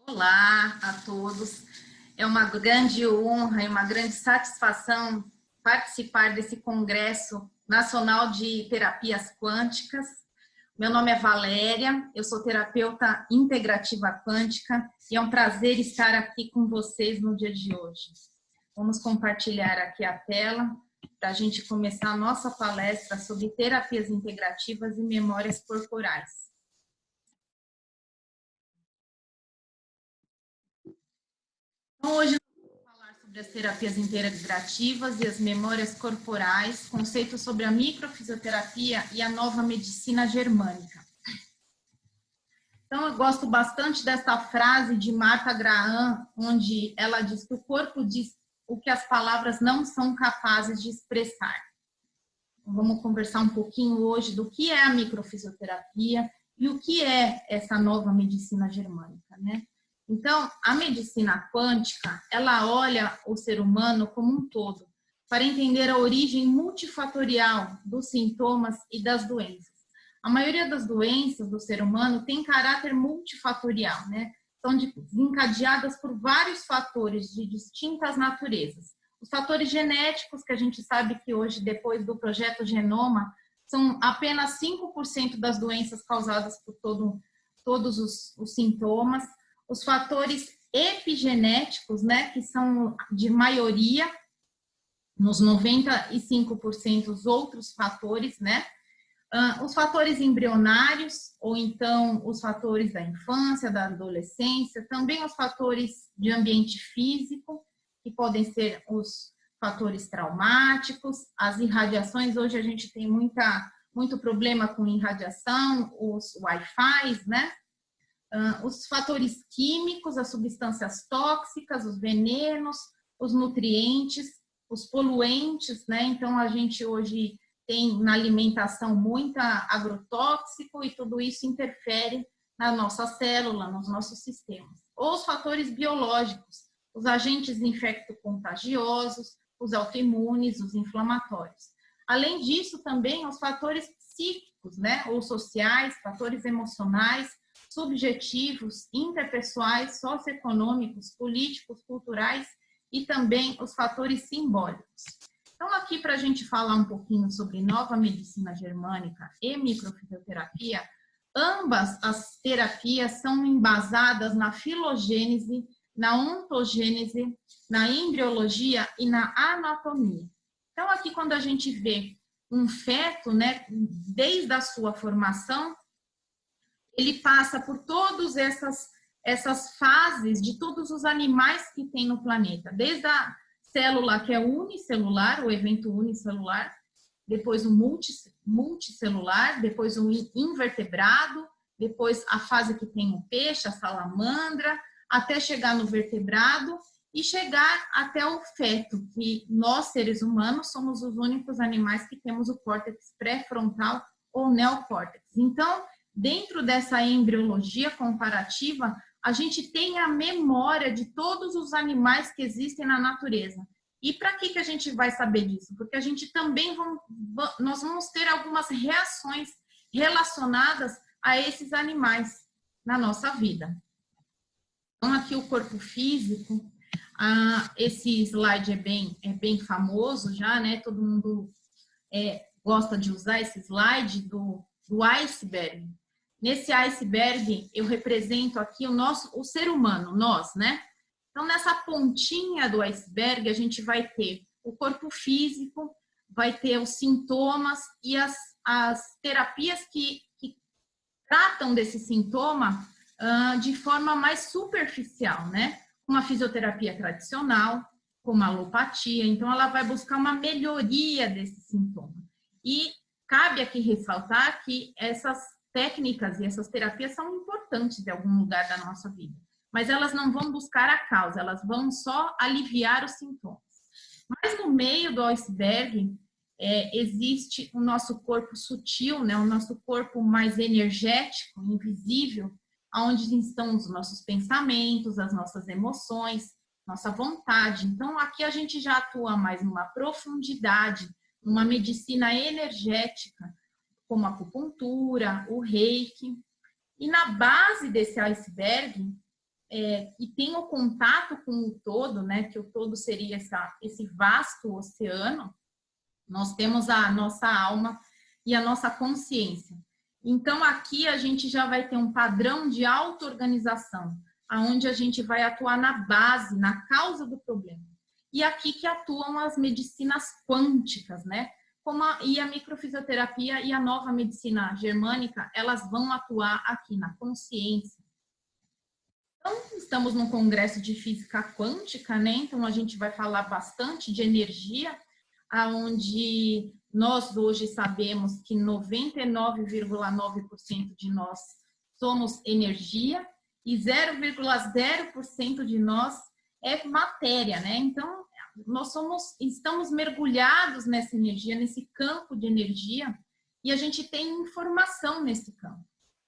Olá a todos. É uma grande honra e uma grande satisfação participar desse Congresso Nacional de Terapias Quânticas. Meu nome é Valéria, eu sou terapeuta integrativa quântica e é um prazer estar aqui com vocês no dia de hoje. Vamos compartilhar aqui a tela para a gente começar a nossa palestra sobre terapias integrativas e memórias corporais. Então, hoje nós vamos falar sobre as terapias integrativas e as memórias corporais, conceitos sobre a microfisioterapia e a nova medicina germânica. Então, eu gosto bastante dessa frase de Martha Graham, onde ela diz que o corpo diz o que as palavras não são capazes de expressar. Então, vamos conversar um pouquinho hoje do que é a microfisioterapia e o que é essa nova medicina germânica, né? Então, a medicina quântica, ela olha o ser humano como um todo, para entender a origem multifatorial dos sintomas e das doenças. A maioria das doenças do ser humano tem caráter multifatorial, né? São desencadeadas por vários fatores de distintas naturezas. Os fatores genéticos, que a gente sabe que hoje, depois do projeto Genoma, são apenas 5% das doenças causadas por todos os sintomas. Os fatores epigenéticos, né, que são de maioria, nos 95% os outros fatores, né, os fatores embrionários, ou então os fatores da infância, da adolescência, também os fatores de ambiente físico, que podem ser os fatores traumáticos, as irradiações. Hoje a gente tem muito problema com irradiação, os Wi-Fi, né? Os fatores químicos, as substâncias tóxicas, os venenos, os nutrientes, os poluentes, né? Então, a gente hoje tem na alimentação muita agrotóxico e tudo isso interfere na nossa célula, nos nossos sistemas. Ou os fatores biológicos, os agentes infecto-contagiosos, os autoimunes, os inflamatórios. Além disso, também os fatores psíquicos, né? Ou sociais, fatores emocionais, subjetivos, interpessoais, socioeconômicos, políticos, culturais e também os fatores simbólicos. Então, aqui para a gente falar um pouquinho sobre nova medicina germânica e microfisioterapia, ambas as terapias são embasadas na filogênese, na ontogênese, na embriologia e na anatomia. Então, aqui quando a gente vê um feto, né, desde a sua formação, ele passa por todas essas fases de todos os animais que tem no planeta. Desde a célula que é unicelular, o evento unicelular, depois o multicelular, depois o invertebrado, depois a fase que tem o peixe, a salamandra, até chegar no vertebrado e chegar até o feto, que nós, seres humanos, somos os únicos animais que temos o córtex pré-frontal ou neocórtex. Então, dentro dessa embriologia comparativa, a gente tem a memória de todos os animais que existem na natureza. E para que a gente vai saber disso? Porque a gente também nós vamos ter algumas reações relacionadas a esses animais na nossa vida. Então, aqui o corpo físico, esse slide é bem famoso já, né? Todo mundo gosta de usar esse slide do iceberg. Nesse iceberg, eu represento aqui o ser humano, nós, né? Então, nessa pontinha do iceberg, a gente vai ter o corpo físico, vai ter os sintomas e as terapias que tratam desse sintoma de forma mais superficial, né? Uma fisioterapia tradicional, como a alopatia. Então, ela vai buscar uma melhoria desse sintoma. E cabe aqui ressaltar que essas técnicas e essas terapias são importantes em algum lugar da nossa vida, mas elas não vão buscar a causa, elas vão só aliviar os sintomas. Mas no meio do iceberg existe o nosso corpo sutil, né? O nosso corpo mais energético, invisível, onde estão os nossos pensamentos, as nossas emoções, nossa vontade. Então, aqui a gente já atua mais numa profundidade, numa medicina energética, como a acupuntura, o reiki. E na base desse iceberg e tem o contato com o todo, né, que o todo seria esse vasto oceano, nós temos a nossa alma e a nossa consciência. Então, aqui a gente já vai ter um padrão de auto-organização, onde a gente vai atuar na base, na causa do problema. E aqui que atuam as medicinas quânticas, né? E a microfisioterapia e a nova medicina germânica, elas vão atuar aqui na consciência. Então, estamos num congresso de física quântica, né? Então, a gente vai falar bastante de energia, onde nós hoje sabemos que 99,9% de nós somos energia e 0,0% de nós é matéria, né? Então, estamos mergulhados nessa energia, nesse campo de energia, e a gente tem informação nesse campo.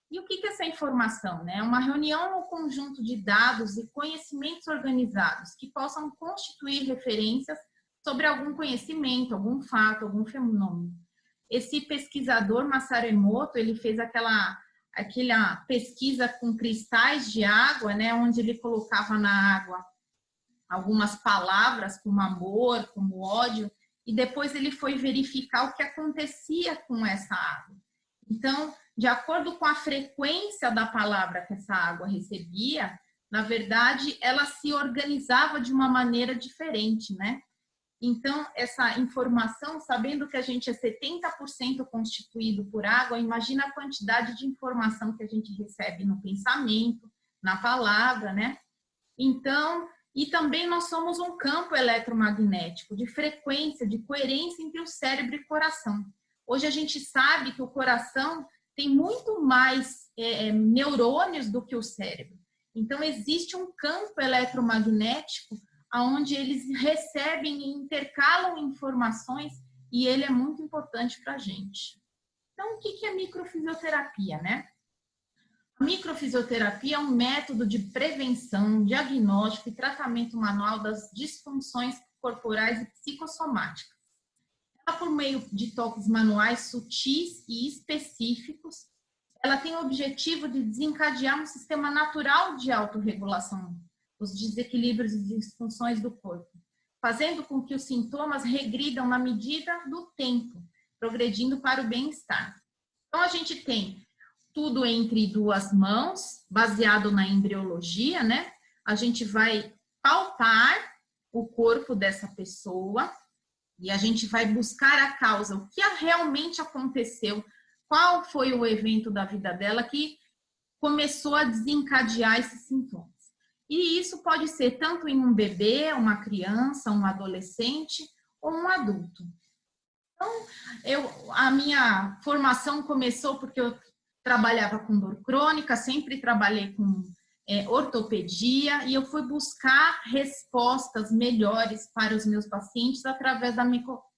E o que é essa informação, né? É uma reunião ou conjunto de dados e conhecimentos organizados que possam constituir referências sobre algum conhecimento, algum fato, algum fenômeno. Esse pesquisador, Masaru Emoto, ele fez aquela pesquisa com cristais de água, né, onde ele colocava na água algumas palavras como amor, como ódio, e depois ele foi verificar o que acontecia com essa água. Então, de acordo com a frequência da palavra que essa água recebia, na verdade, ela se organizava de uma maneira diferente, né? Então, essa informação, sabendo que a gente é 70% constituído por água, imagina a quantidade de informação que a gente recebe no pensamento, na palavra, né? Então, e também nós somos um campo eletromagnético de frequência, de coerência entre o cérebro e o coração. Hoje a gente sabe que o coração tem muito mais neurônios do que o cérebro. Então, existe um campo eletromagnético onde eles recebem e intercalam informações e ele é muito importante para a gente. Então, o que é microfisioterapia, né? A microfisioterapia é um método de prevenção, diagnóstico e tratamento manual das disfunções corporais e psicossomáticas. Ela, por meio de toques manuais sutis e específicos, ela tem o objetivo de desencadear um sistema natural de autorregulação dos desequilíbrios e disfunções do corpo, fazendo com que os sintomas regridam na medida do tempo, progredindo para o bem-estar. Então, a gente tem tudo entre duas mãos, baseado na embriologia, né? A gente vai palpar o corpo dessa pessoa e a gente vai buscar a causa, o que realmente aconteceu, qual foi o evento da vida dela que começou a desencadear esses sintomas. E isso pode ser tanto em um bebê, uma criança, um adolescente ou um adulto. Então, a minha formação começou porque eu trabalhava com dor crônica, sempre trabalhei com ortopedia e eu fui buscar respostas melhores para os meus pacientes através da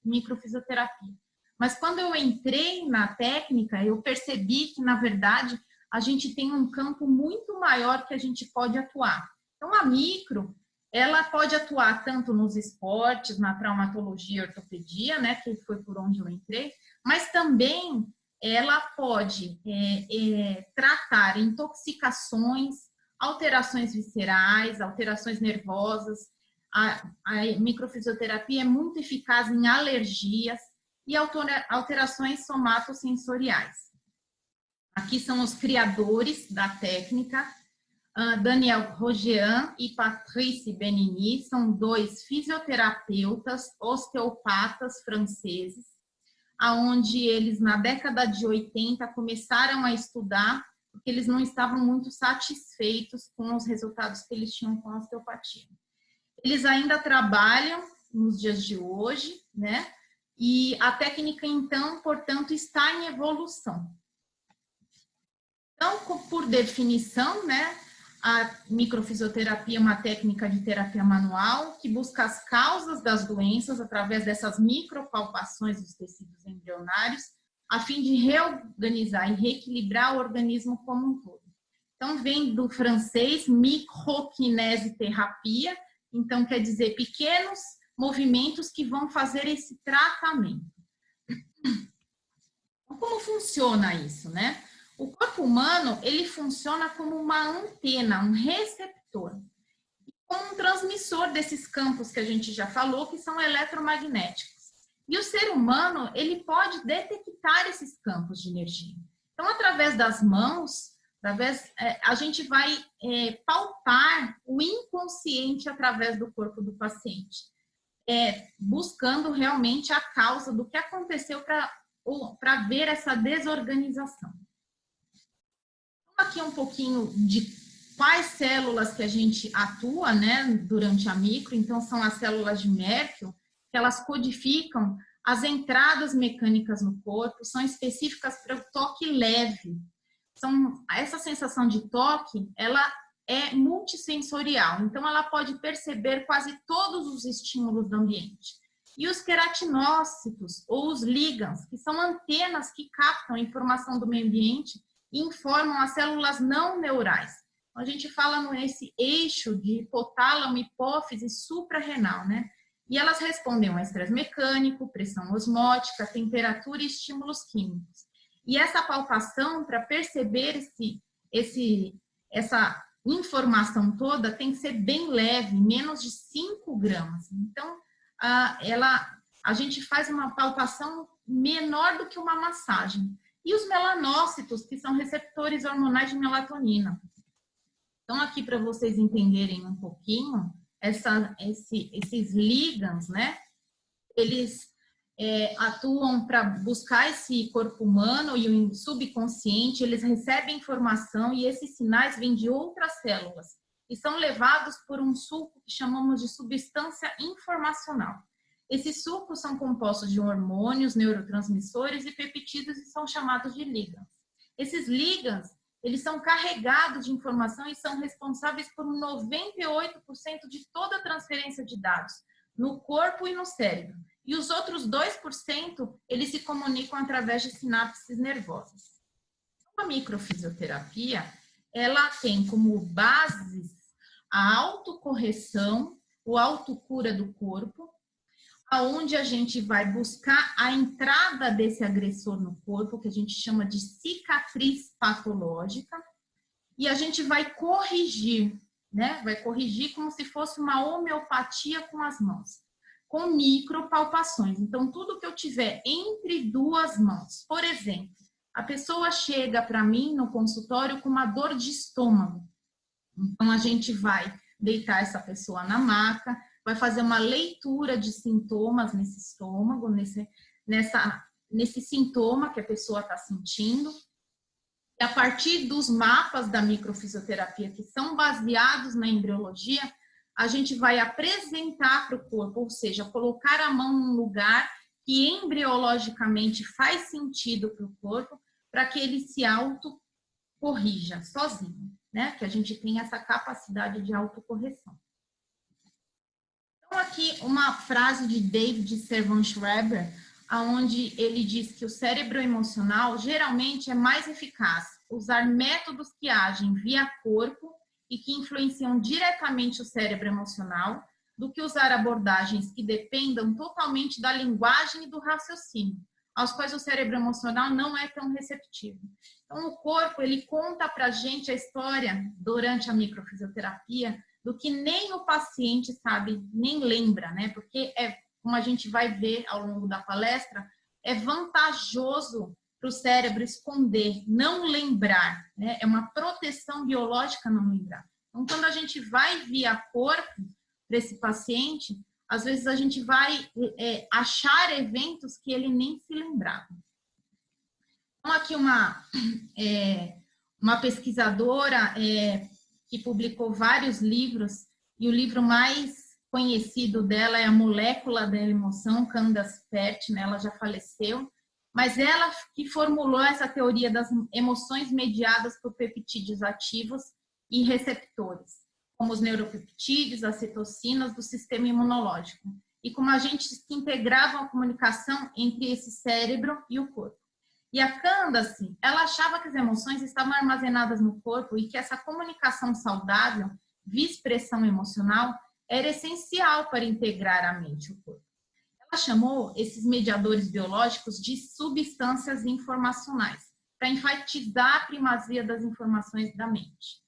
microfisioterapia. Mas quando eu entrei na técnica, eu percebi que, na verdade, a gente tem um campo muito maior que a gente pode atuar. Então, a micro, ela pode atuar tanto nos esportes, na traumatologia e ortopedia, né, que foi por onde eu entrei, mas também ela pode tratar intoxicações, alterações viscerais, alterações nervosas. A microfisioterapia é muito eficaz em alergias e alterações somatosensoriais. Aqui são os criadores da técnica, Daniel Rogean e Patrice Benini, são dois fisioterapeutas, osteopatas franceses, aonde eles, na década de 80, começaram a estudar, porque eles não estavam muito satisfeitos com os resultados que eles tinham com a osteopatia. Eles ainda trabalham nos dias de hoje, né? E a técnica, então, portanto, está em evolução. Então, por definição, né, a microfisioterapia é uma técnica de terapia manual que busca as causas das doenças através dessas micropalpações dos tecidos embrionários, a fim de reorganizar e reequilibrar o organismo como um todo. Então, vem do francês microkinesioterapia, então quer dizer pequenos movimentos que vão fazer esse tratamento. Então, como funciona isso, né? O corpo humano, ele funciona como uma antena, um receptor, como um transmissor desses campos que a gente já falou, que são eletromagnéticos. E o ser humano, ele pode detectar esses campos de energia. Então, através das mãos, a gente vai palpar o inconsciente através do corpo do paciente, buscando realmente a causa do que aconteceu para ver essa desorganização. Então, aqui um pouquinho de quais células que a gente atua, né, durante a micro. Então, são as células de Merkel, que elas codificam as entradas mecânicas no corpo, são específicas para o toque leve. Essa sensação de toque, ela é multissensorial, então ela pode perceber quase todos os estímulos do ambiente. E os queratinócitos, ou os lígans, que são antenas que captam a informação do meio ambiente e informam as células não neurais. Então, a gente fala nesse eixo de hipotálamo, hipófise, suprarrenal, né? E elas respondem ao estresse mecânico, pressão osmótica, temperatura e estímulos químicos. E essa palpação, para perceber essa informação toda, tem que ser bem leve, menos de 5 gramas. Então, a gente faz uma palpação menor do que uma massagem. E os melanócitos, que são receptores hormonais de melatonina. Então, aqui para vocês entenderem um pouquinho, esses ligands, né? Eles atuam para buscar esse corpo humano e o subconsciente, eles recebem informação e esses sinais vêm de outras células e são levados por um suco que chamamos de substância informacional. Esses sucos são compostos de hormônios, neurotransmissores e peptídeos e são chamados de ligands. Esses ligands, eles são carregados de informação e são responsáveis por 98% de toda a transferência de dados no corpo e no cérebro. E os outros 2%, eles se comunicam através de sinapses nervosas. A microfisioterapia, ela tem como bases a autocorreção, o autocura do corpo, aonde a gente vai buscar a entrada desse agressor no corpo, que a gente chama de cicatriz patológica, e a gente vai corrigir, né? Vai corrigir como se fosse uma homeopatia com as mãos, com micropalpações. Então, tudo que eu tiver entre duas mãos, por exemplo, a pessoa chega para mim no consultório com uma dor de estômago. Então, a gente vai deitar essa pessoa na maca, vai fazer uma leitura de sintomas nesse estômago, nesse sintoma que a pessoa está sentindo. E a partir dos mapas da microfisioterapia, que são baseados na embriologia, a gente vai apresentar para o corpo, ou seja, colocar a mão num lugar que embriologicamente faz sentido para o corpo, para que ele se autocorrija sozinho, né? Que a gente tem essa capacidade de autocorreção. Então, aqui uma frase de David Servan-Schreiber, onde ele diz que o cérebro emocional geralmente é mais eficaz usar métodos que agem via corpo e que influenciam diretamente o cérebro emocional do que usar abordagens que dependam totalmente da linguagem e do raciocínio, aos quais o cérebro emocional não é tão receptivo. Então, o corpo, ele conta para a gente a história durante a microfisioterapia do que nem o paciente sabe, nem lembra, né? Porque, como a gente vai ver ao longo da palestra, é vantajoso para o cérebro esconder, não lembrar, né? É uma proteção biológica não lembrar. Então, quando a gente vai via corpo para esse paciente, às vezes a gente vai achar eventos que ele nem se lembrava. Então, aqui uma pesquisadora que publicou vários livros, e o livro mais conhecido dela é A Molécula da Emoção, Candace Pert, né? Ela já faleceu, mas ela que formulou essa teoria das emoções mediadas por peptídeos ativos e receptores, como os neuropeptídeos, as citocinas do sistema imunológico, e como agentes que integravam a comunicação entre esse cérebro e o corpo. E a Candace, ela achava que as emoções estavam armazenadas no corpo e que essa comunicação saudável, via expressão emocional, era essencial para integrar a mente e o corpo. Ela chamou esses mediadores biológicos de substâncias informacionais, para enfatizar a primazia das informações da mente.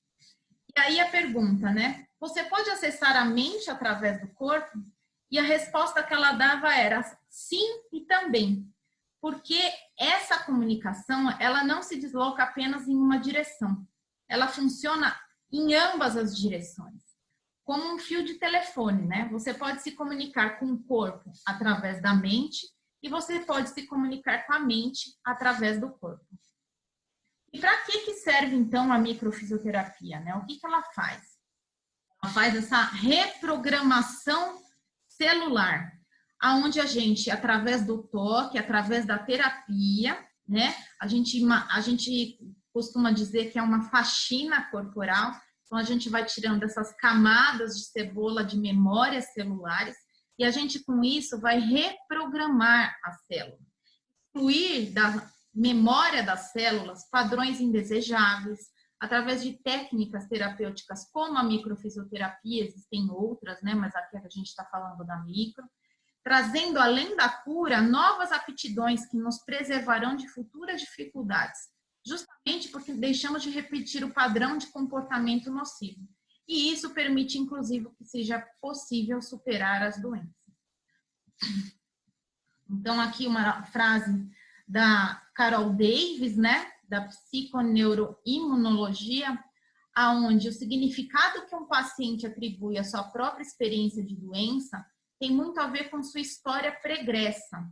E aí a pergunta, né? Você pode acessar a mente através do corpo? E a resposta que ela dava era sim e também. Porque essa comunicação, ela não se desloca apenas em uma direção. Ela funciona em ambas as direções. Como um fio de telefone, né? Você pode se comunicar com o corpo através da mente e você pode se comunicar com a mente através do corpo. E para que serve, então, a microfisioterapia, né? O que ela faz? Ela faz essa reprogramação celular, aonde a gente, através do toque, através da terapia, né? A gente costuma dizer que é uma faxina corporal. Então, a gente vai tirando essas camadas de cebola de memórias celulares e a gente, com isso, vai reprogramar a célula. Excluir da memória das células padrões indesejáveis, através de técnicas terapêuticas como a microfisioterapia, existem outras, né? Mas aqui a gente está falando da micro, trazendo, além da cura, novas aptidões que nos preservarão de futuras dificuldades, justamente porque deixamos de repetir o padrão de comportamento nocivo. E isso permite, inclusive, que seja possível superar as doenças. Então, aqui uma frase da Carol Davis, né, da psiconeuroimunologia, aonde o significado que um paciente atribui à sua própria experiência de doença tem muito a ver com sua história pregressa,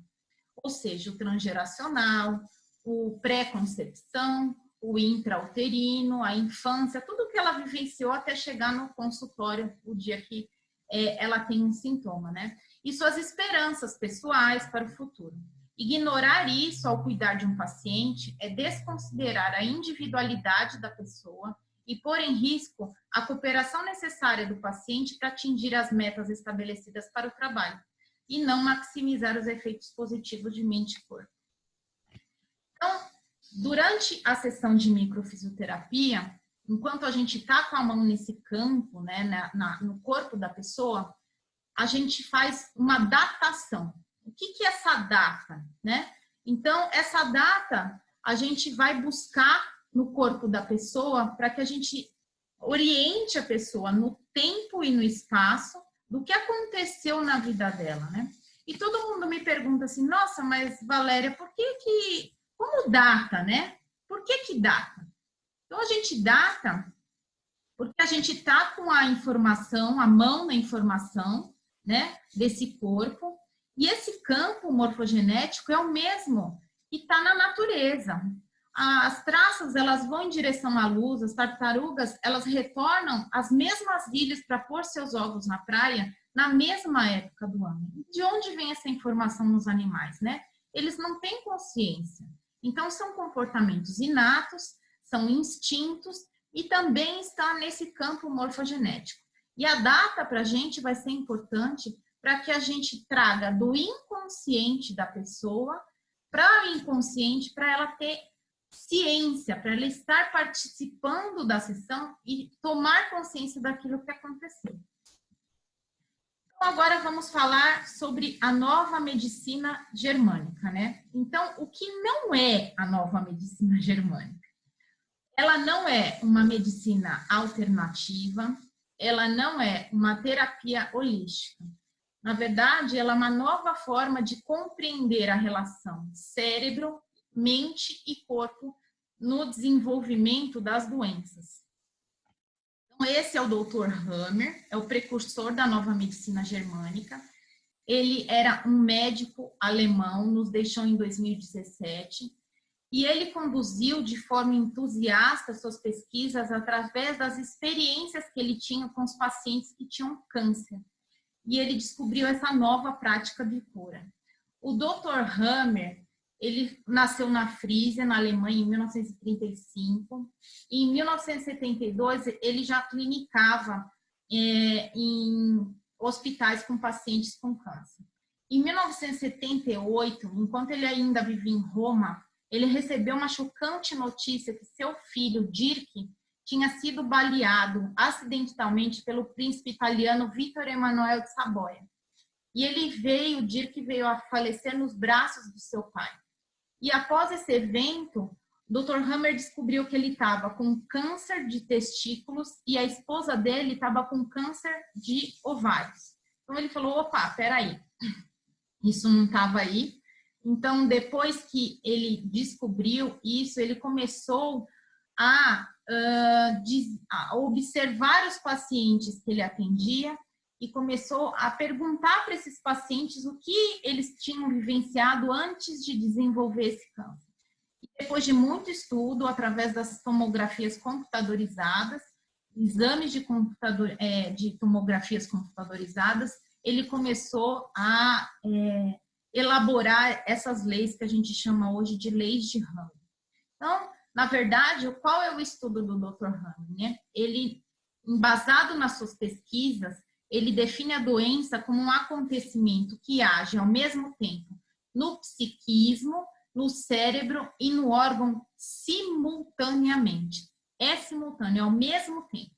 ou seja, o transgeracional, o pré-concepção, o intrauterino, a infância, tudo que ela vivenciou até chegar no consultório, o dia que ela tem um sintoma, né? E suas esperanças pessoais para o futuro. Ignorar isso ao cuidar de um paciente é desconsiderar a individualidade da pessoa e pôr em risco a cooperação necessária do paciente para atingir as metas estabelecidas para o trabalho e não maximizar os efeitos positivos de mente e corpo. Então, durante a sessão de microfisioterapia, enquanto a gente está com a mão nesse campo, né, no corpo da pessoa, a gente faz uma datação. O que é essa data, né? Então, essa data a gente vai buscar no corpo da pessoa para que a gente oriente a pessoa no tempo e no espaço do que aconteceu na vida dela, né? E todo mundo me pergunta assim, nossa, mas Valéria, como data, né? Por que data? Então, a gente data porque a gente está com a informação, a mão na informação, né, desse corpo, e esse campo morfogenético é o mesmo que está na natureza. As traças, elas vão em direção à luz, as tartarugas, elas retornam às mesmas ilhas para pôr seus ovos na praia na mesma época do ano. De onde vem essa informação nos animais, né? Eles não têm consciência. Então, são comportamentos inatos, são instintos e também está nesse campo morfogenético. E a data para a gente vai ser importante para que a gente traga do inconsciente da pessoa para o inconsciente, para ela ter ciência, para ela estar participando da sessão e tomar consciência daquilo que aconteceu. Então, agora vamos falar sobre a nova medicina germânica, né? Então, o que não é a nova medicina germânica? Ela não é uma medicina alternativa, ela não é uma terapia holística. Na verdade, ela é uma nova forma de compreender a relação cérebro, mente e corpo no desenvolvimento das doenças. Então, esse é o Dr. Hammer, é o precursor da nova medicina germânica. Ele era um médico alemão, nos deixou em 2017, e ele conduziu de forma entusiasta suas pesquisas através das experiências que ele tinha com os pacientes que tinham câncer. E ele descobriu essa nova prática de cura. O Dr. Hammer, ele nasceu na Frísia, na Alemanha, em 1935. E em 1972, ele já clinicava em hospitais com pacientes com câncer. Em 1978, enquanto ele ainda vivia em Roma, ele recebeu uma chocante notícia que seu filho, Dirk, tinha sido baleado acidentalmente pelo príncipe italiano Vittorio Emanuele de Saboia. E Dirk veio a falecer nos braços do seu pai. E após esse evento, o Dr. Hammer descobriu que ele estava com câncer de testículos e a esposa dele estava com câncer de ovários. Então, ele falou, opa, peraí, isso não estava aí. Então, depois que ele descobriu isso, ele começou a observar os pacientes que ele atendia e começou a perguntar para esses pacientes o que eles tinham vivenciado antes de desenvolver esse câncer. E depois de muito estudo, através das tomografias computadorizadas, exames de tomografias computadorizadas, ele começou a elaborar essas leis que a gente chama hoje de leis de Hammer. Então, na verdade, qual é o estudo do Dr. Hammer, né? Ele, embasado nas suas pesquisas, ele define a doença como um acontecimento que age ao mesmo tempo no psiquismo, no cérebro e no órgão simultaneamente. É simultâneo, ao mesmo tempo.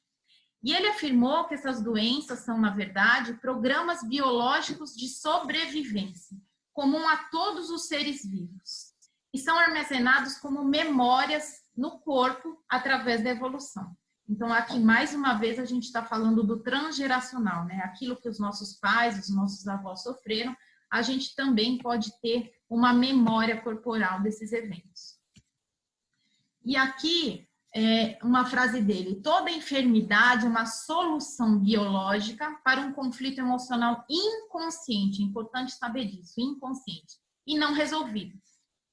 E ele afirmou que essas doenças são, na verdade, programas biológicos de sobrevivência, comum a todos os seres vivos, e são armazenados como memórias no corpo através da evolução. Então, aqui, mais uma vez, a gente está falando do transgeracional, né? Aquilo que os nossos pais, os nossos avós sofreram, a gente também pode ter uma memória corporal desses eventos. E aqui, uma frase dele: toda enfermidade é uma solução biológica para um conflito emocional inconsciente, é importante saber disso, inconsciente, e não resolvido.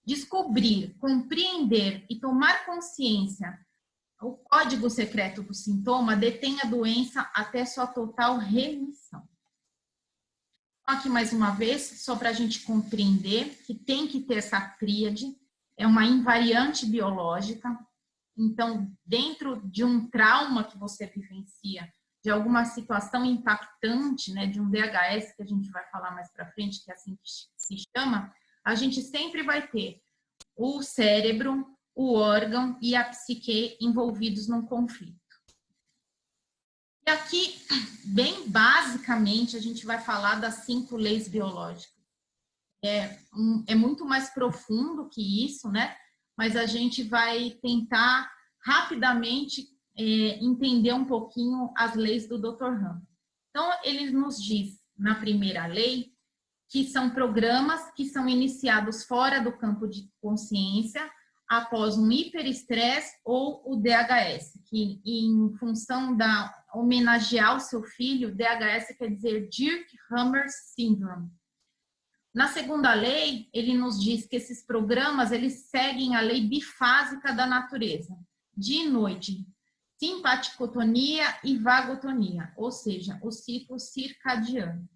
Descobrir, compreender e tomar consciência o código secreto do sintoma detém a doença até sua total remissão. Aqui mais uma vez, só para a gente compreender que tem que ter essa tríade, é uma invariante biológica. Então, dentro de um trauma que você vivencia, de alguma situação impactante, né, de um DHS, que a gente vai falar mais para frente, que é assim que se chama, a gente sempre vai ter o cérebro, o órgão e a psique envolvidos num conflito. E aqui, bem basicamente, a gente vai falar das 5 leis biológicas. É muito mais profundo que isso, né? Mas a gente vai tentar rapidamente entender um pouquinho as leis do Dr. Hammer. Então, ele nos diz, na primeira lei, que são programas que são iniciados fora do campo de consciência após um hiperestresse ou o DHS, que em função da homenagear o seu filho, DHS quer dizer Dirk-Hammer Syndrome. Na segunda lei, ele nos diz que esses programas, eles seguem a lei bifásica da natureza, dia e noite, simpaticotonia e vagotonia, ou seja, o ciclo circadiano.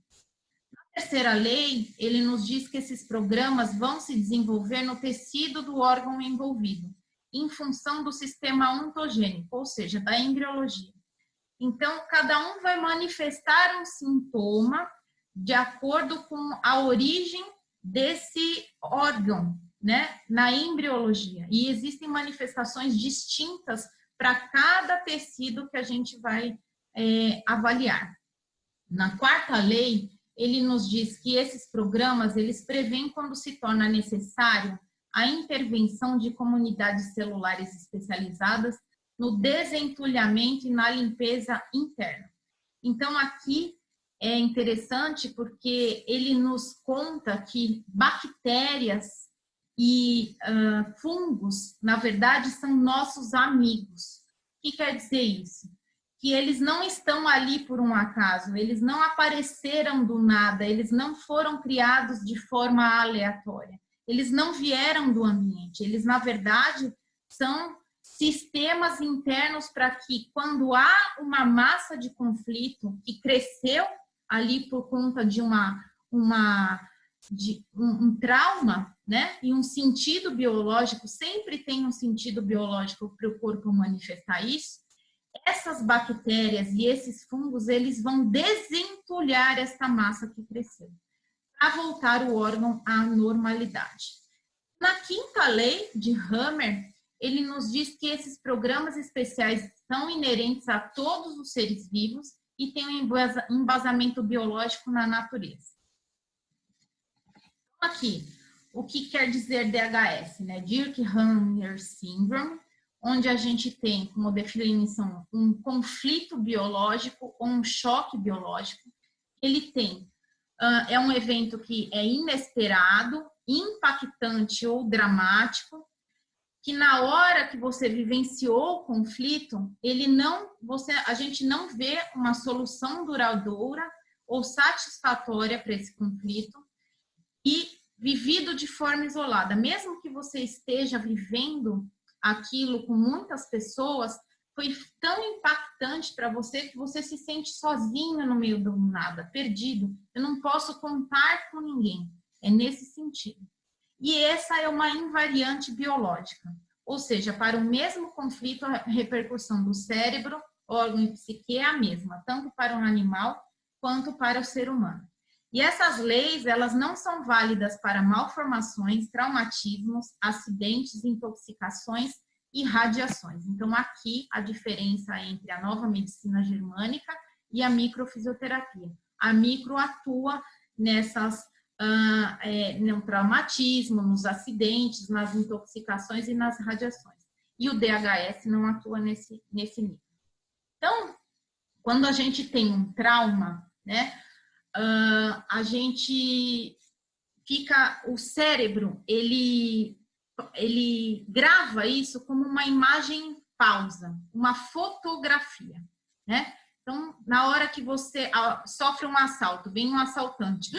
Na terceira lei, ele nos diz que esses programas vão se desenvolver no tecido do órgão envolvido, em função do sistema ontogênico, ou seja, da embriologia. Então, cada um vai manifestar um sintoma de acordo com a origem desse órgão, né, na embriologia. E existem manifestações distintas para cada tecido que a gente vai avaliar. Na quarta lei, ele nos diz que esses programas, eles prevêem quando se torna necessário a intervenção de comunidades celulares especializadas no desentulhamento e na limpeza interna. Então, aqui é interessante porque ele nos conta que bactérias e fungos, na verdade, são nossos amigos. O que quer dizer isso? Que eles não estão ali por um acaso, eles não apareceram do nada, eles não foram criados de forma aleatória, eles não vieram do ambiente, eles, na verdade, são sistemas internos para que, quando há uma massa de conflito que cresceu ali por conta de um trauma, né, e um sentido biológico, sempre tem um sentido biológico para o corpo manifestar isso, essas bactérias e esses fungos, eles vão desentulhar essa massa que cresceu, para voltar o órgão à normalidade. Na quinta lei de Hammer, ele nos diz que esses programas especiais são inerentes a todos os seres vivos e têm um embasamento biológico na natureza. Aqui, o que quer dizer DHS, né? Dirkhammer Syndrome, onde a gente tem como definição um conflito biológico ou um choque biológico. Ele tem, é um evento que é inesperado, impactante ou dramático, que na hora que você vivenciou o conflito, a gente não vê uma solução duradoura ou satisfatória para esse conflito e vivido de forma isolada. Mesmo que você esteja vivendo aquilo com muitas pessoas, foi tão impactante para você que você se sente sozinho no meio do nada, perdido. Eu não posso contar com ninguém. É nesse sentido. E essa é uma invariante biológica, ou seja, para o mesmo conflito, a repercussão do cérebro, órgão e psique é a mesma, tanto para um animal quanto para o ser humano. E essas leis, elas não são válidas para malformações, traumatismos, acidentes, intoxicações e radiações. Então, aqui a diferença entre a nova medicina germânica e a microfisioterapia. A micro atua no traumatismo, nos acidentes, nas intoxicações e nas radiações. E o DHS não atua nesse nível. Então, quando a gente tem um trauma, né, a gente fica, o cérebro, ele grava isso como uma imagem pausa, uma fotografia, né? Então, na hora que você sofre um assalto, vem um assaltante,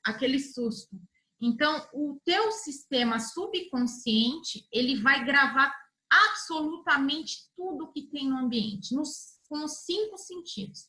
aquele susto. Então, o teu sistema subconsciente, ele vai gravar absolutamente tudo que tem no ambiente, com os 5 sentidos.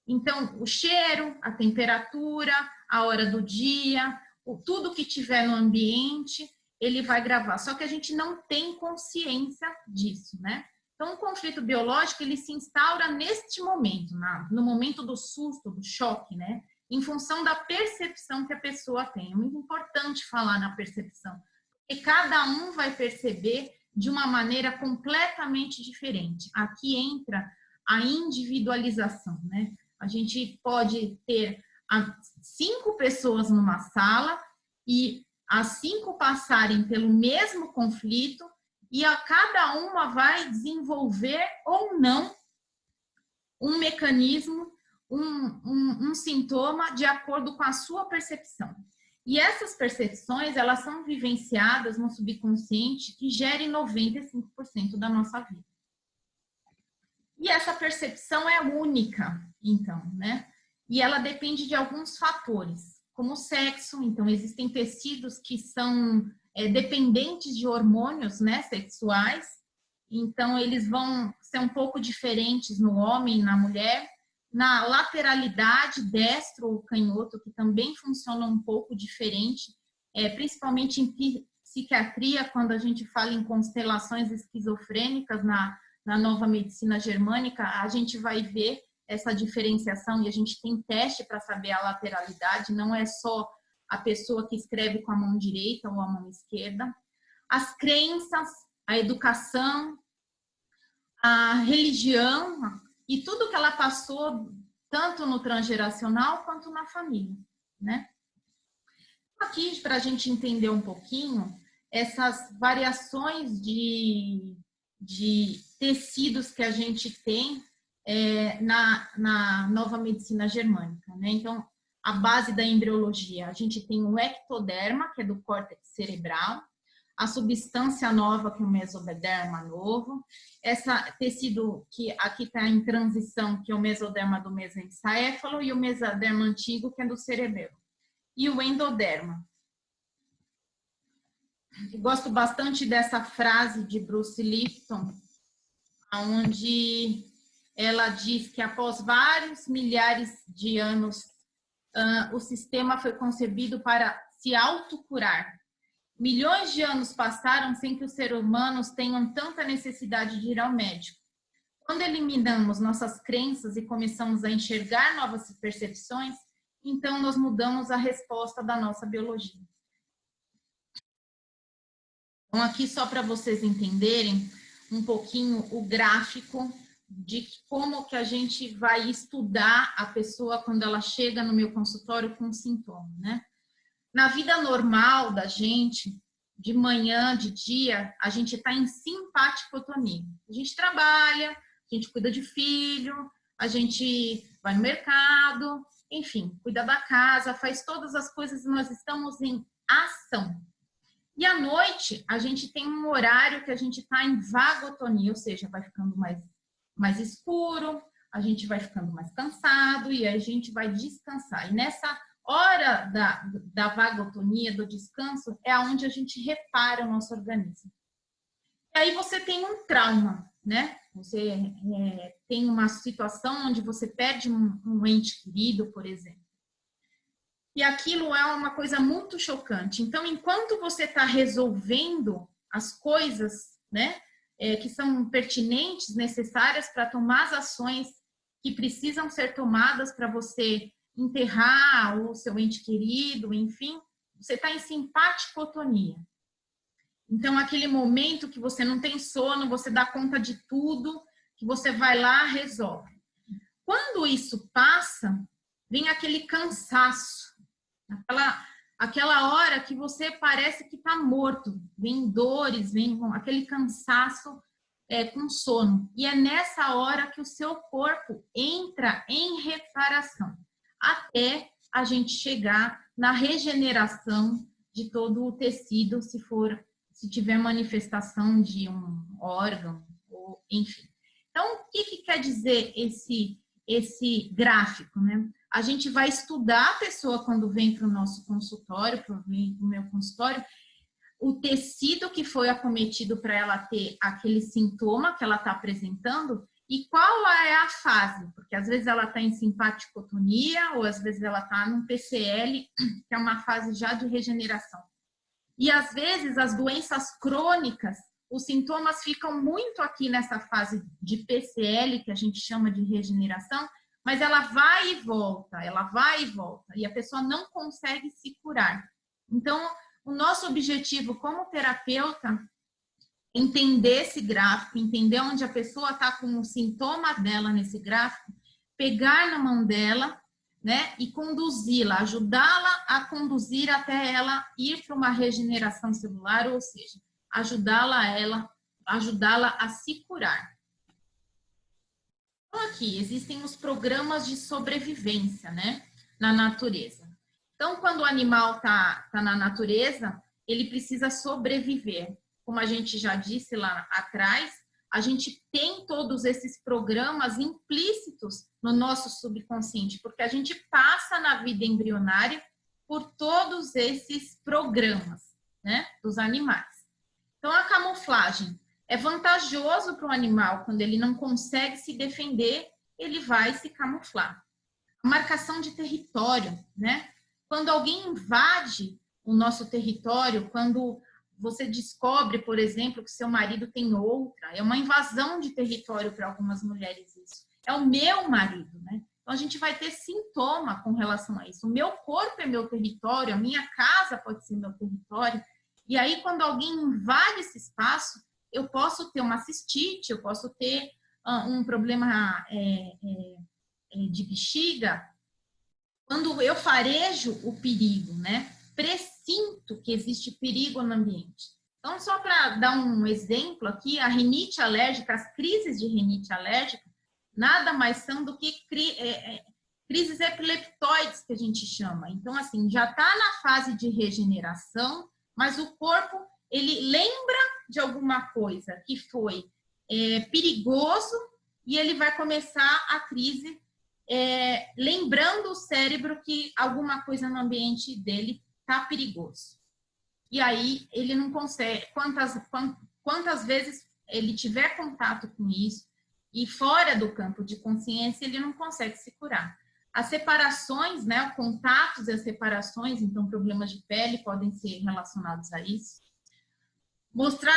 Então, o cheiro, a temperatura, a hora do dia, tudo que tiver no ambiente, ele vai gravar. Só que a gente não tem consciência disso, né? Então, o conflito biológico, ele se instaura neste momento, no momento do susto, do choque, né? Em função da percepção que a pessoa tem. É muito importante falar na percepção, porque cada um vai perceber de uma maneira completamente diferente. Aqui entra a individualização, né? A gente pode ter 5 pessoas numa sala e as 5 passarem pelo mesmo conflito e a cada uma vai desenvolver ou não um mecanismo, um sintoma de acordo com a sua percepção. E essas percepções, elas são vivenciadas no subconsciente que gerem 95% da nossa vida. E essa percepção é única, então, né? E ela depende de alguns fatores, como o sexo. Então, existem tecidos que são dependentes de hormônios, né, sexuais. Então, eles vão ser um pouco diferentes no homem e na mulher. Na lateralidade, destro ou canhoto, que também funciona um pouco diferente, principalmente em psiquiatria, quando a gente fala em constelações esquizofrênicas na nova medicina germânica, a gente vai ver essa diferenciação e a gente tem teste para saber a lateralidade, não é só a pessoa que escreve com a mão direita ou a mão esquerda. As crenças, a educação, a religião e tudo que ela passou, tanto no transgeracional quanto na família, né? Aqui, para a gente entender um pouquinho, essas variações de tecidos que a gente tem na nova medicina germânica, né? Então, a base da embriologia, a gente tem o ectoderma, que é do córtex cerebral, a substância nova, que é o mesoderma novo, esse tecido que aqui está em transição, que é o mesoderma do mesencéfalo, e o mesoderma antigo, que é do cerebelo, e o endoderma. Eu gosto bastante dessa frase de Bruce Lipton, onde ela diz que após vários milhares de anos, o sistema foi concebido para se autocurar. Milhões de anos passaram sem que os seres humanos tenham tanta necessidade de ir ao médico. Quando eliminamos nossas crenças e começamos a enxergar novas percepções, então nós mudamos a resposta da nossa biologia. Então, aqui só para vocês entenderem um pouquinho o gráfico de como que a gente vai estudar a pessoa quando ela chega no meu consultório com sintoma, né? Na vida normal da gente, de manhã, de dia, a gente está em simpaticotonia. A gente trabalha, a gente cuida de filho, a gente vai no mercado, enfim, cuida da casa, faz todas as coisas e nós estamos em ação. E à noite, a gente tem um horário que a gente está em vagotonia, ou seja, vai ficando mais escuro, a gente vai ficando mais cansado e a gente vai descansar. E nessa hora da vagotonia, do descanso, é onde a gente repara o nosso organismo. E aí você tem um trauma, né? Você tem uma situação onde você perde um ente querido, por exemplo. E aquilo é uma coisa muito chocante. Então, enquanto você está resolvendo as coisas, né, que são pertinentes, necessárias para tomar as ações que precisam ser tomadas para você enterrar o seu ente querido, enfim, você está em simpaticotonia. Então, aquele momento que você não tem sono, você dá conta de tudo, que você vai lá, resolve. Quando isso passa, vem aquele cansaço. Aquela hora que você parece que está morto, vem dores, vem aquele cansaço com sono. E é nessa hora que o seu corpo entra em reparação, até a gente chegar na regeneração de todo o tecido, se tiver manifestação de um órgão, ou enfim. Então, o que quer dizer esse gráfico, né? A gente vai estudar a pessoa quando vem para o nosso consultório, para o meu consultório, o tecido que foi acometido para ela ter aquele sintoma que ela está apresentando e qual é a fase, porque às vezes ela está em simpaticotonia ou às vezes ela está num PCL, que é uma fase já de regeneração. E às vezes as doenças crônicas, os sintomas ficam muito aqui nessa fase de PCL, que a gente chama de regeneração, mas ela vai e volta, e a pessoa não consegue se curar. Então, o nosso objetivo como terapeuta é entender esse gráfico, entender onde a pessoa está com o sintoma dela nesse gráfico, pegar na mão dela, né, e conduzi-la, ajudá-la a conduzir até ela ir para uma regeneração celular, ou seja, ajudá-la a se curar. Então, aqui existem os programas de sobrevivência, né, na natureza. Então, quando o animal tá na natureza, ele precisa sobreviver. Como a gente já disse lá atrás, a gente tem todos esses programas implícitos no nosso subconsciente, porque a gente passa na vida embrionária por todos esses programas, né, dos animais. Então, a camuflagem é vantajoso para o animal, quando ele não consegue se defender, ele vai se camuflar. A marcação de território, né? Quando alguém invade o nosso território, quando você descobre, por exemplo, que seu marido tem outra, é uma invasão de território para algumas mulheres isso. É o meu marido, né? Então, a gente vai ter sintoma com relação a isso. O meu corpo é meu território, a minha casa pode ser meu território. E aí, quando alguém invade esse espaço, eu posso ter uma cistite, eu posso ter um problema de bexiga. Quando eu farejo o perigo, né? Pressinto que existe perigo no ambiente. Então, só para dar um exemplo aqui, a rinite alérgica, as crises de rinite alérgica, nada mais são do que crises epileptoides, que a gente chama. Então, assim, já está na fase de regeneração, mas o corpo, ele lembra de alguma coisa que foi perigoso e ele vai começar a crise lembrando o cérebro que alguma coisa no ambiente dele está perigoso. E aí ele não consegue, quantas vezes ele tiver contato com isso e fora do campo de consciência, ele não consegue se curar. As separações, né, contatos e as separações, então problemas de pele podem ser relacionados a isso. Mostrar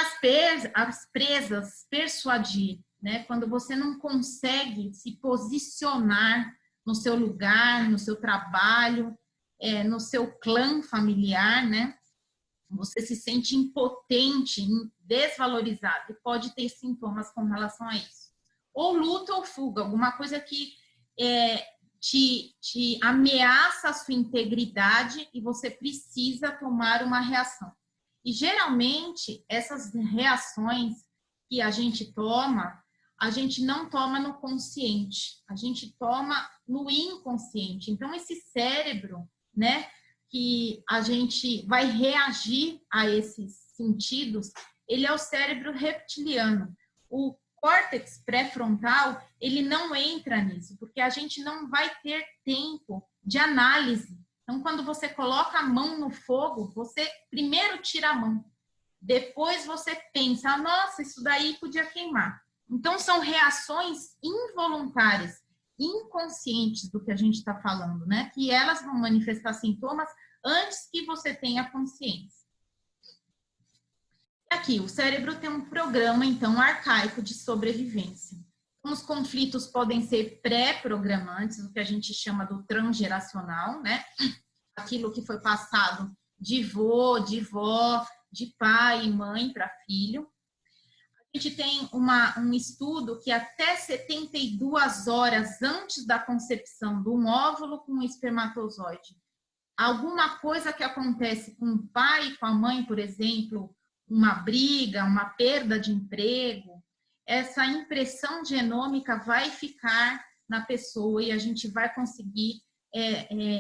as presas, persuadir, né? Quando você não consegue se posicionar no seu lugar, no seu trabalho, no seu clã familiar, né? Você se sente impotente, desvalorizado e pode ter sintomas com relação a isso. Ou luta ou fuga, alguma coisa que te ameaça a sua integridade e você precisa tomar uma reação. E geralmente essas reações que a gente não toma no consciente, a gente toma no inconsciente. Então esse cérebro, né, que a gente vai reagir a esses sentidos, ele é o cérebro reptiliano. O córtex pré-frontal, ele não entra nisso, porque a gente não vai ter tempo de análise. Então, quando você coloca a mão no fogo, você primeiro tira a mão, depois você pensa, nossa, isso daí podia queimar. Então, são reações involuntárias, inconscientes do que a gente está falando, né? Que elas vão manifestar sintomas antes que você tenha consciência. Aqui, o cérebro tem um programa, então, arcaico de sobrevivência. Os conflitos podem ser pré-programantes, o que a gente chama do transgeracional, né? Aquilo que foi passado de vô, de vó, de pai e mãe para filho. A gente tem um estudo que até 72 horas antes da concepção de um óvulo com um espermatozoide, alguma coisa que acontece com o pai e com a mãe, por exemplo, uma briga, uma perda de emprego, essa impressão genômica vai ficar na pessoa e a gente vai conseguir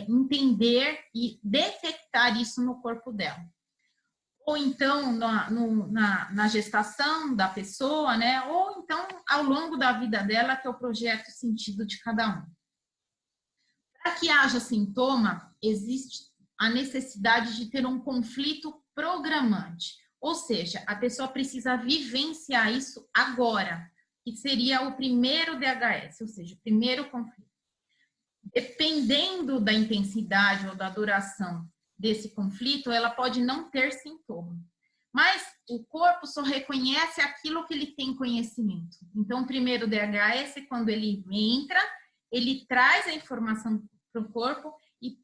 entender e detectar isso no corpo dela. Ou então na gestação da pessoa, né? Ou então ao longo da vida dela, que é o projeto sentido de cada um. Para que haja sintoma, existe a necessidade de ter um conflito programante. Ou seja, a pessoa precisa vivenciar isso agora, que seria o primeiro DHS, ou seja, o primeiro conflito. Dependendo da intensidade ou da duração desse conflito, ela pode não ter sintoma. Mas o corpo só reconhece aquilo que ele tem conhecimento. Então, o primeiro DHS, quando ele entra, ele traz a informação para o corpo e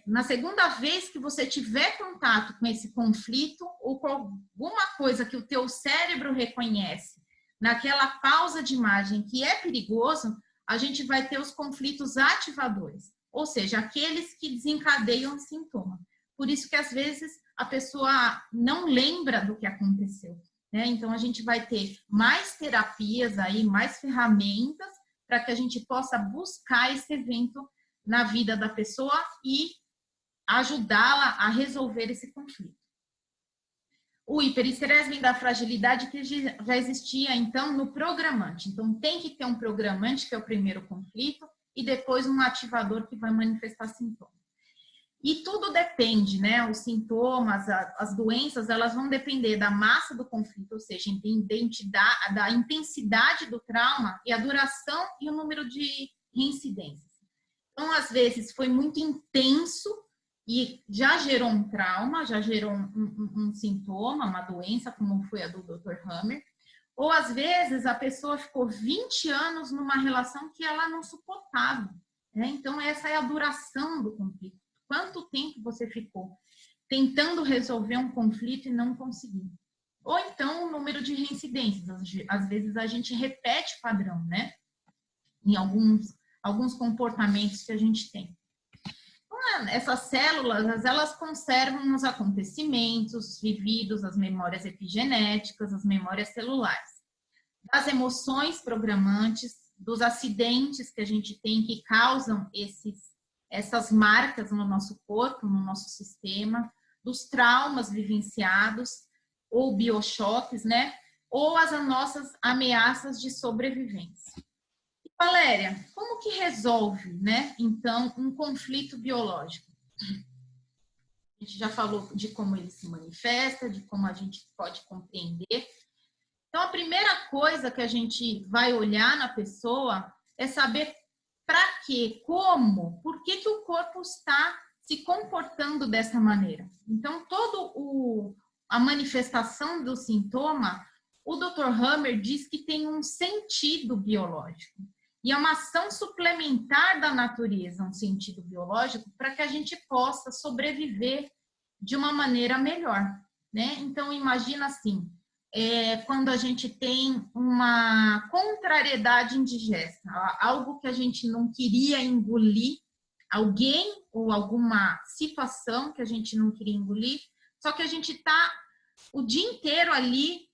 na segunda vez que você tiver contato com esse conflito ou com alguma coisa que o teu cérebro reconhece, naquela pausa de imagem que é perigoso, a gente vai ter os conflitos ativadores, ou seja, aqueles que desencadeiam o sintoma. Por isso que às vezes a pessoa não lembra do que aconteceu, né? Então a gente vai ter mais terapias aí, mais ferramentas para que a gente possa buscar esse evento na vida da pessoa e ajudá-la a resolver esse conflito. O hiperestresse vem da fragilidade que já existia, então, no programante. Então, tem que ter um programante, que é o primeiro conflito, e depois um ativador que vai manifestar sintomas. E tudo depende, né? Os sintomas, as doenças, elas vão depender da massa do conflito, ou seja, da intensidade do trauma e a duração e o número de reincidências. Então, às vezes, foi muito intenso e já gerou um trauma, já gerou um sintoma, uma doença, como foi a do Dr. Hammer. Ou, às vezes, a pessoa ficou 20 anos numa relação que ela não suportava, né? Então, essa é a duração do conflito. Quanto tempo você ficou tentando resolver um conflito e não conseguiu? Ou então, o número de reincidências. Às vezes, a gente repete o padrão, né? Em alguns comportamentos que a gente tem. Então, essas células, elas conservam os acontecimentos vividos, as memórias epigenéticas, as memórias celulares, das emoções programantes, dos acidentes que a gente tem que causam essas marcas no nosso corpo, no nosso sistema, dos traumas vivenciados, ou biochoques, né? Ou as nossas ameaças de sobrevivência. Valéria, como que resolve, né, então, um conflito biológico? A gente já falou de como ele se manifesta, de como a gente pode compreender. Então, a primeira coisa que a gente vai olhar na pessoa é saber para quê, como, por que o corpo está se comportando dessa maneira. Então, a manifestação do sintoma, o Dr. Hammer diz que tem um sentido biológico. E é uma ação suplementar da natureza, um sentido biológico, para que a gente possa sobreviver de uma maneira melhor, né? Então, imagina assim, quando a gente tem uma contrariedade indigesta, algo que a gente não queria engolir, alguém ou alguma situação que a gente não queria engolir, só que a gente está o dia inteiro ali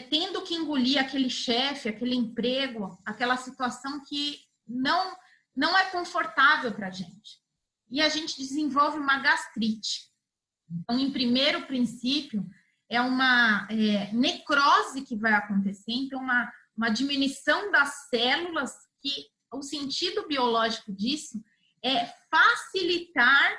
tendo que engolir aquele chefe, aquele emprego, aquela situação que não é confortável para a gente. E a gente desenvolve uma gastrite. Então, em primeiro princípio, é uma necrose que vai acontecer, então uma diminuição das células, que o sentido biológico disso é facilitar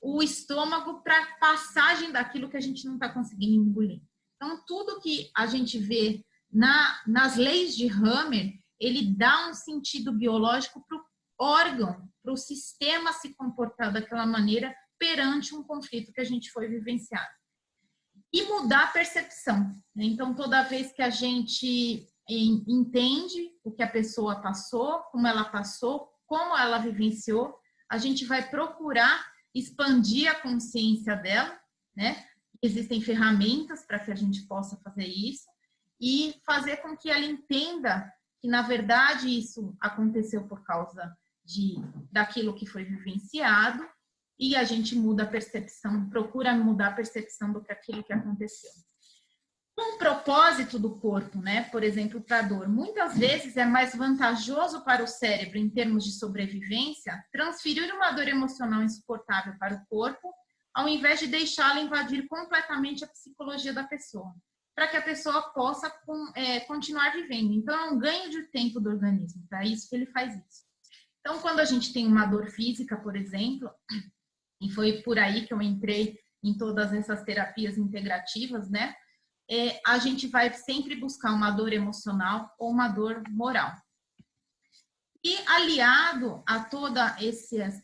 o estômago para a passagem daquilo que a gente não está conseguindo engolir. Então, tudo que a gente vê nas leis de Hammer, ele dá um sentido biológico para o órgão, para o sistema se comportar daquela maneira perante um conflito que a gente foi vivenciado. E mudar a percepção, né? Então, toda vez que a gente entende o que a pessoa passou, como ela vivenciou, a gente vai procurar expandir a consciência dela, né? Existem ferramentas para que a gente possa fazer isso e fazer com que ela entenda que, na verdade, isso aconteceu por causa daquilo que foi vivenciado, e a gente muda a percepção, procura mudar a percepção do que aquilo que aconteceu. Um propósito do corpo, né? Por exemplo, para a dor. Muitas vezes é mais vantajoso para o cérebro, em termos de sobrevivência, transferir uma dor emocional insuportável para o corpo, ao invés de deixá-la invadir completamente a psicologia da pessoa, para que a pessoa possa continuar vivendo. Então, é um ganho de tempo do organismo, para isso que ele faz isso. Então, quando a gente tem uma dor física, por exemplo, e foi por aí que eu entrei em todas essas terapias integrativas, né? A gente vai sempre buscar uma dor emocional ou uma dor moral. E aliado a todas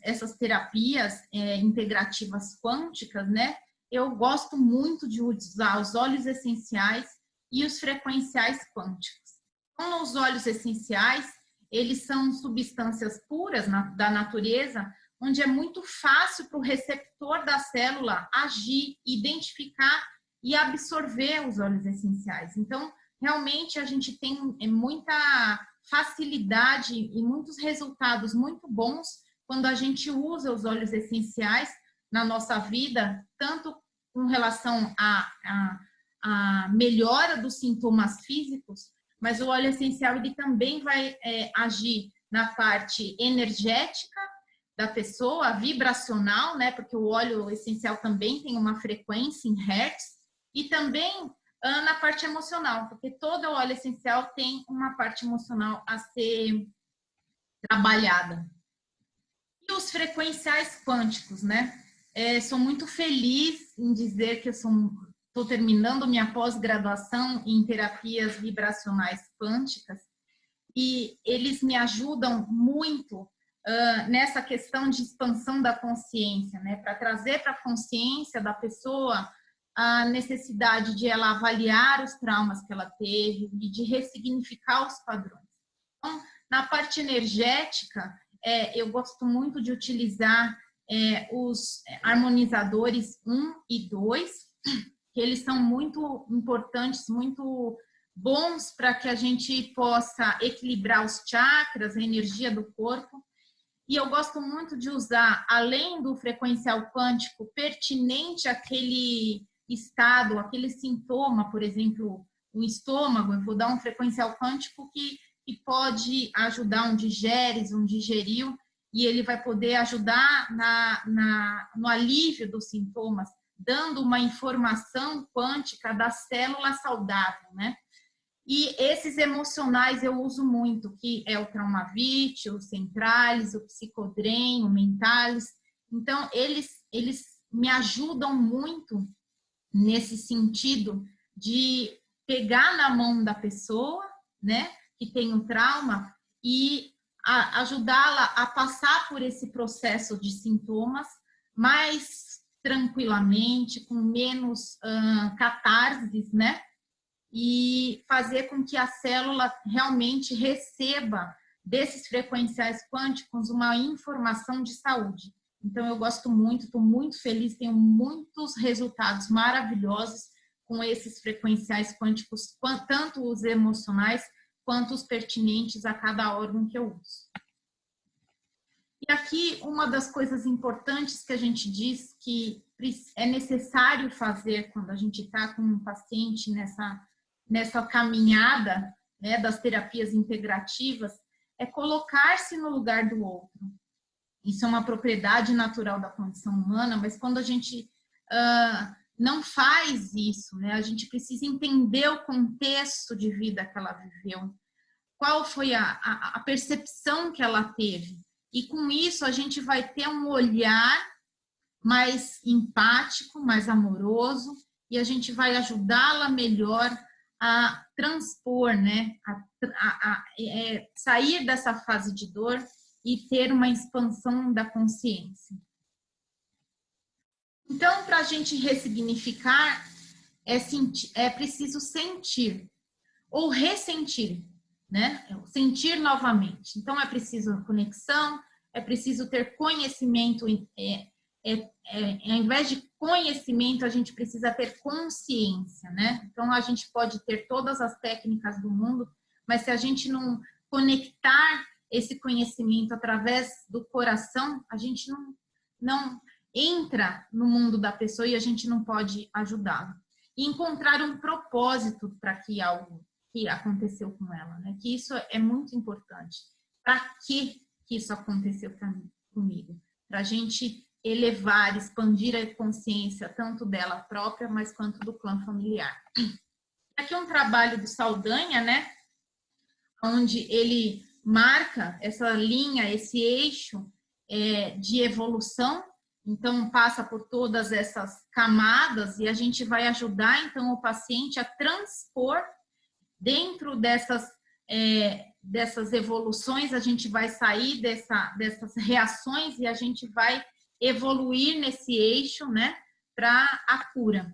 essas terapias integrativas quânticas, né? Eu gosto muito de usar os óleos essenciais e os frequenciais quânticos. Então, os óleos essenciais, eles são substâncias puras da natureza, onde é muito fácil para o receptor da célula agir, identificar e absorver os óleos essenciais. Então, realmente, a gente tem muita facilidade e muitos resultados muito bons quando a gente usa os óleos essenciais na nossa vida, tanto com relação à melhora dos sintomas físicos, mas o óleo essencial ele também vai agir na parte energética da pessoa, vibracional, né? Porque o óleo essencial também tem uma frequência em hertz, e também na parte emocional, porque todo óleo essencial tem uma parte emocional a ser trabalhada. E os frequenciais quânticos, né? Sou muito feliz em dizer que eu estou terminando minha pós-graduação em terapias vibracionais quânticas, e eles me ajudam muito nessa questão de expansão da consciência, né? Para trazer para a consciência da pessoa a necessidade de ela avaliar os traumas que ela teve e de ressignificar os padrões. Então, na parte energética, eu gosto muito de utilizar os harmonizadores 1 e 2, que eles são muito importantes, muito bons para que a gente possa equilibrar os chakras, a energia do corpo. E eu gosto muito de usar, além do frequencial quântico pertinente àquele estado, aquele sintoma, por exemplo, o estômago, eu vou dar um frequencial quântico que pode ajudar um digeres, um digeriu, e ele vai poder ajudar no alívio dos sintomas, dando uma informação quântica da célula saudável, né? E esses emocionais eu uso muito, que é o Traumavit, o Centralis, o Psicodrem, o Mentalis. Então, eles me ajudam muito nesse sentido de pegar na mão da pessoa, né, que tem um trauma, e ajudá-la a passar por esse processo de sintomas mais tranquilamente, com menos catarses, né, e fazer com que a célula realmente receba desses frequenciais quânticos uma informação de saúde. Então, eu gosto muito, estou muito feliz, tenho muitos resultados maravilhosos com esses frequenciais quânticos, tanto os emocionais quanto os pertinentes a cada órgão que eu uso. E aqui, uma das coisas importantes que a gente diz que é necessário fazer quando a gente está com um paciente nessa caminhada, né, das terapias integrativas, é colocar-se no lugar do outro. Isso é uma propriedade natural da condição humana, mas quando a gente não faz isso, né, a gente precisa entender o contexto de vida que ela viveu, qual foi a percepção que ela teve. E com isso a gente vai ter um olhar mais empático, mais amoroso, e a gente vai ajudá-la melhor a transpor, né, sair dessa fase de dor e ter uma expansão da consciência. Então, para a gente ressignificar, é preciso sentir ou ressentir, né? Sentir novamente. Então, é preciso conexão, é preciso ter conhecimento. Ao invés de conhecimento, a gente precisa ter consciência, né? Então, a gente pode ter todas as técnicas do mundo, mas se a gente não conectar esse conhecimento através do coração, a gente não entra no mundo da pessoa e a gente não pode ajudá-la. E encontrar um propósito para que algo que aconteceu com ela, né? Que isso é muito importante. Para que isso aconteceu comigo? Para a gente elevar, expandir a consciência tanto dela própria, mas quanto do clã familiar. Aqui é um trabalho do Saldanha, né? Onde ele marca essa linha, esse eixo de evolução. Então, passa por todas essas camadas e a gente vai ajudar, então, o paciente a transpor dentro dessas evoluções, a gente vai sair dessas reações e a gente vai evoluir nesse eixo, né, para a cura.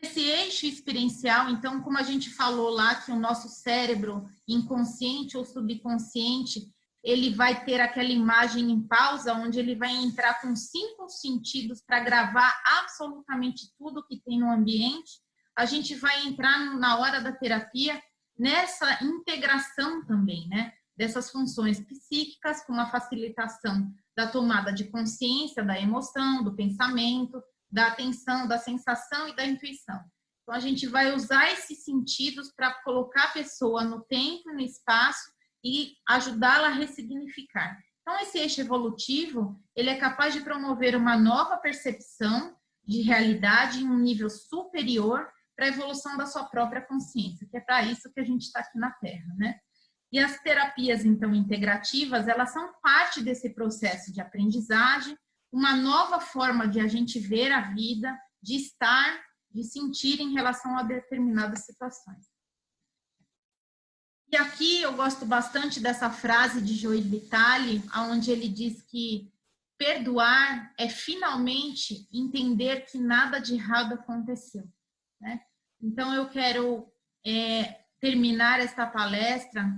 Esse eixo experiencial, então, como a gente falou lá, que o nosso cérebro inconsciente ou subconsciente, ele vai ter aquela imagem em pausa, onde ele vai entrar com 5 sentidos para gravar absolutamente tudo que tem no ambiente. A gente vai entrar na hora da terapia nessa integração também, né? Dessas funções psíquicas com a facilitação da tomada de consciência, da emoção, do pensamento, da atenção, da sensação e da intuição. Então, a gente vai usar esses sentidos para colocar a pessoa no tempo e no espaço e ajudá-la a ressignificar. Então, esse eixo evolutivo, ele é capaz de promover uma nova percepção de realidade em um nível superior para a evolução da sua própria consciência, que é para isso que a gente está aqui na Terra, né? E as terapias, então, integrativas, elas são parte desse processo de aprendizagem, uma nova forma de a gente ver a vida, de estar, de sentir em relação a determinadas situações. E aqui eu gosto bastante dessa frase de Joe Vitale, onde ele diz que perdoar é finalmente entender que nada de errado aconteceu, né? Então, eu quero terminar esta palestra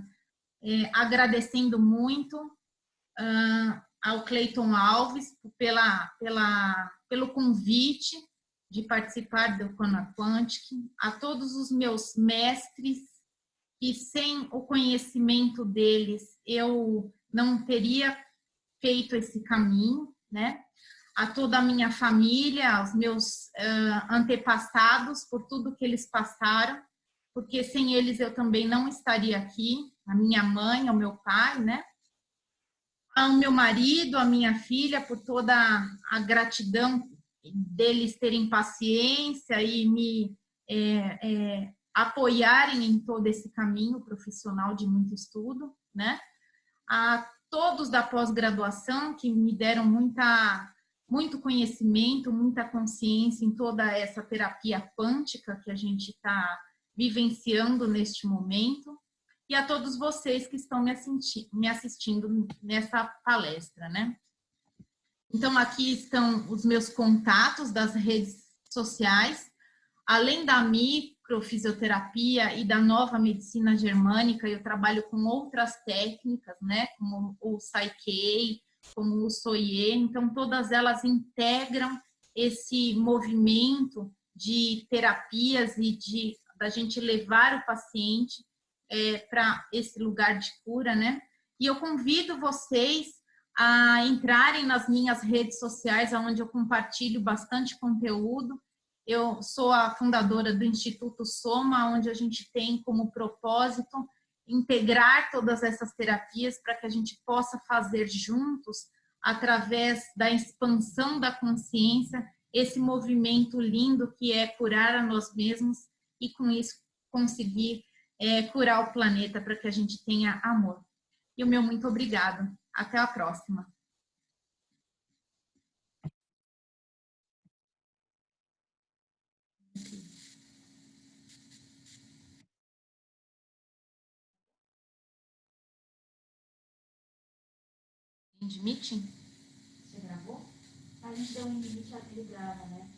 agradecendo muito ao Cleiton Alves pelo convite de participar do Cona Quantic, a todos os meus mestres, que sem o conhecimento deles eu não teria feito esse caminho, né? A toda a minha família, aos meus antepassados, por tudo que eles passaram, porque sem eles eu também não estaria aqui, a minha mãe, ao meu pai, né? Ao meu marido, à minha filha, por toda a gratidão deles terem paciência e me apoiarem em todo esse caminho profissional de muito estudo, né? A todos da pós-graduação que me deram muito conhecimento, muita consciência em toda essa terapia quântica que a gente está vivenciando neste momento, e a todos vocês que estão me assistindo nessa palestra, né? Então, aqui estão os meus contatos das redes sociais, além da microfisioterapia e da nova medicina germânica, eu trabalho com outras técnicas, né? Como o Psyche, como o Soye, então todas elas integram esse movimento de terapias e da gente levar o paciente para esse lugar de cura, né? E eu convido vocês a entrarem nas minhas redes sociais, onde eu compartilho bastante conteúdo. Eu sou a fundadora do Instituto Soma, onde a gente tem como propósito integrar todas essas terapias para que a gente possa fazer juntos, através da expansão da consciência, esse movimento lindo que é curar a nós mesmos e, com isso, conseguir curar o planeta para que a gente tenha amor. E o meu muito obrigado. Até a próxima. End meeting? Você gravou? A gente deu um limite, ele grava, né?